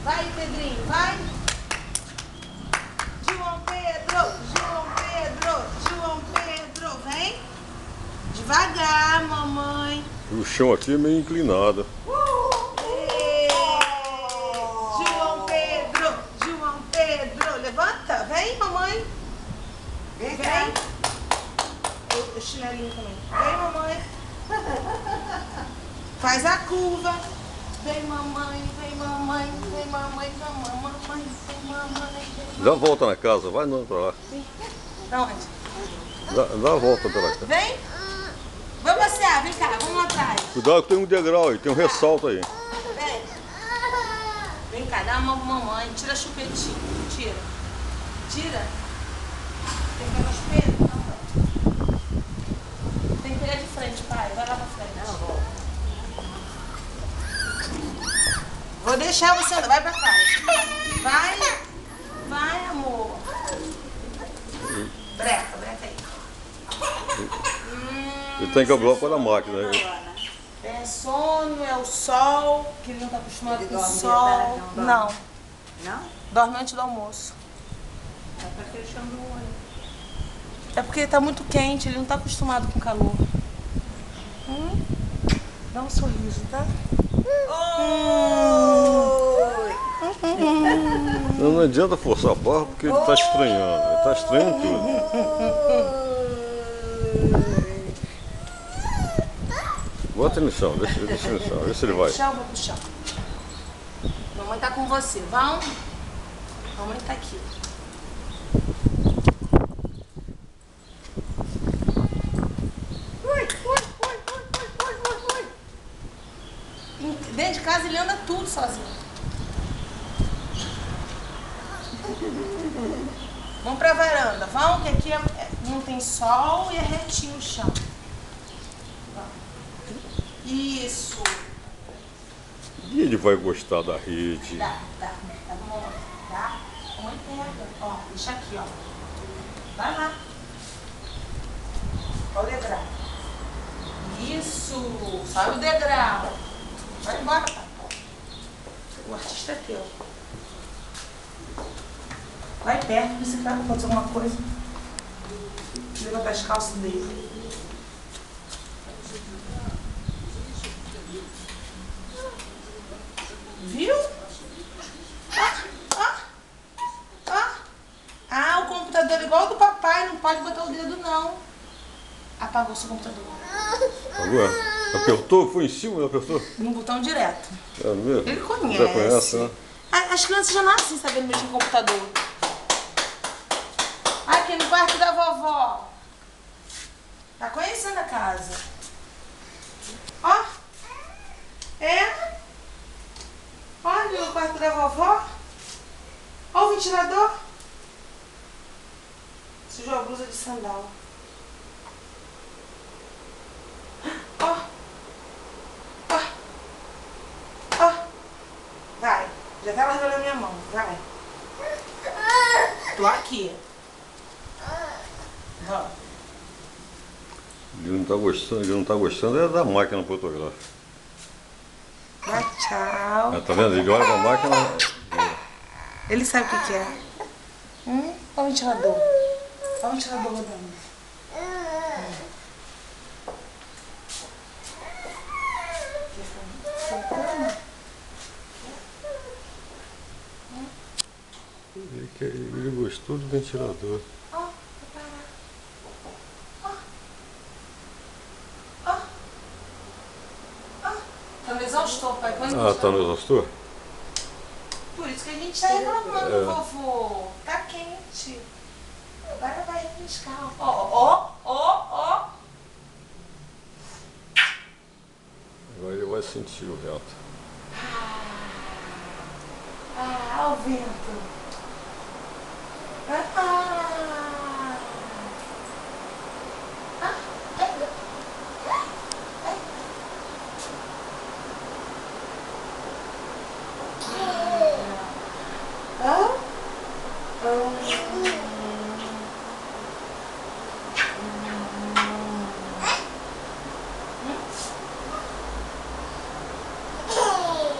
Vai, Pedrinho, vai. João Pedro, João Pedro, João Pedro, vem. Devagar, mamãe. O chão aqui é meio inclinado. João Pedro, João Pedro. Levanta, vem, mamãe. Vem. O chinelinho também. Vem, mamãe. Faz a curva. Vem, mamãe, vem, mamãe, vem, mamãe, vem, mamãe, vem, mamãe. Dá a volta na casa, vai não pra lá. Pra onde? Dá a volta pela casa. Vem. Vamos passear, vem cá, vamos lá atrás. Cuidado que tem um degrau aí, tem um ressalto aí. Vem. Vem cá, dá uma mão pra mamãe. Tira a chupetinha. Tira. Tira. Tem que pegar o espelho? Não. Tem que pegar de frente, pai. Vai lá pra frente. Não, vou. Vou deixar você andar. Vai pra trás. Vai. Vai, amor. Breca aí. Ele tem que abrir pela máquina. É sono, é o sol, que ele não tá acostumado com o sol. Não. Não? Dorme antes do almoço. É porque ele chama o olho. É porque ele tá muito quente, ele não tá acostumado com calor. Dá um sorriso, tá? Não adianta forçar a barra porque ele tá estranhando. Ele tá estranhando tudo. Bota ele no chão, deixa ele no chão, vê se ele vai. Puxar, eu vou puxar. Mamãe tá com você, vão? Mamãe tá aqui. Dentro de casa ele anda tudo sozinho. Vamos pra varanda, vão? Que aqui não tem sol e é retinho o chão. Isso. E ele vai gostar da rede. Dá, mamãe. Dá. Mamãe pega. Ó, deixa aqui, ó. Vai lá. Olha o degrau. Isso. Sobe o degrau. Vai embora, pai. O artista é teu. Vai perto, vê se tá acontecendo alguma coisa. Levanta as calças dele. Viu? Ah, o computador é igual ao do papai, não pode botar o dedo não. Apagou seu computador. Agora, apertou, foi em cima, apertou. No botão direto. É mesmo? Ele conhece. Já conhece, né? As crianças já nascem sabendo mexer no computador. Aqui no quarto da vovó. Tá conhecendo a casa. Ó. É. Olha o quarto da vovó. Olha o ventilador. Sujou a blusa de sandal. Ó. Ó. Ó. Vai. Já tá largando a minha mão. Vai. Tô aqui. Ó. Ele não tá gostando é da máquina fotográfica. Vai, tchau. Tá vendo? Ele olha pra máquina. Ele sabe o que é. Olha o ventilador. Olha o ventilador rodando. Ele gostou do ventilador. Ó, vai parar. Ó. Tá no exaustor, pai. Ah, tá no exaustor? Por isso que a gente tá reclamando, vovô. Tá quente. Agora vai refrescar. Ó. Agora ele vai sentir o vento. Olha o vento.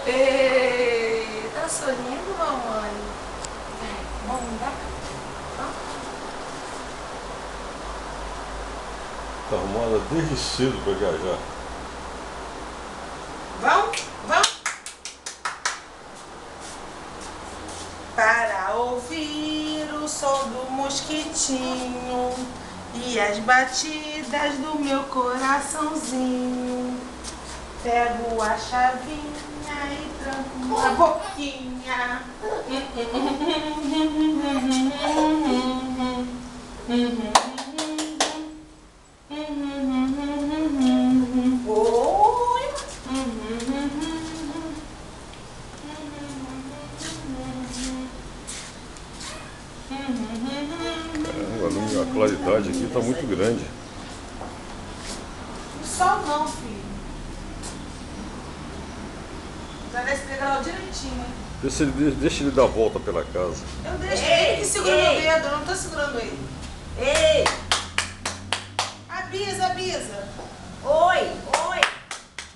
Eita, sou lindo, mamãe. Vamos dar? Tá arrumada desde cedo para viajar. Vamos? Para ouvir o som do mosquitinho e as batidas do meu coraçãozinho, pego a chavinha e tranco a boquinha. A claridade aqui está muito grande. O sol não, filho. Já desce degrau direitinho. Deixa ele dar a volta pela casa. Eu deixo ele que segura meu dedo, eu não tô segurando ele. Ei! Abisa. Oi!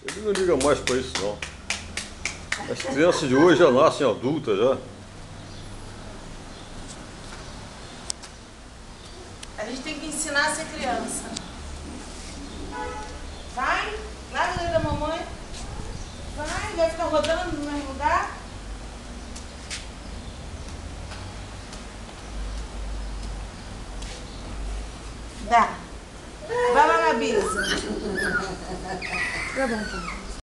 Ele não liga mais para isso não. As crianças de hoje já nascem adultas já. A gente tem que ensinar a ser criança. Vai, larga o dedo da mamãe. Vai ficar rodando no mesmo lugar. Dá. Vai lá na bisa. Tá bom.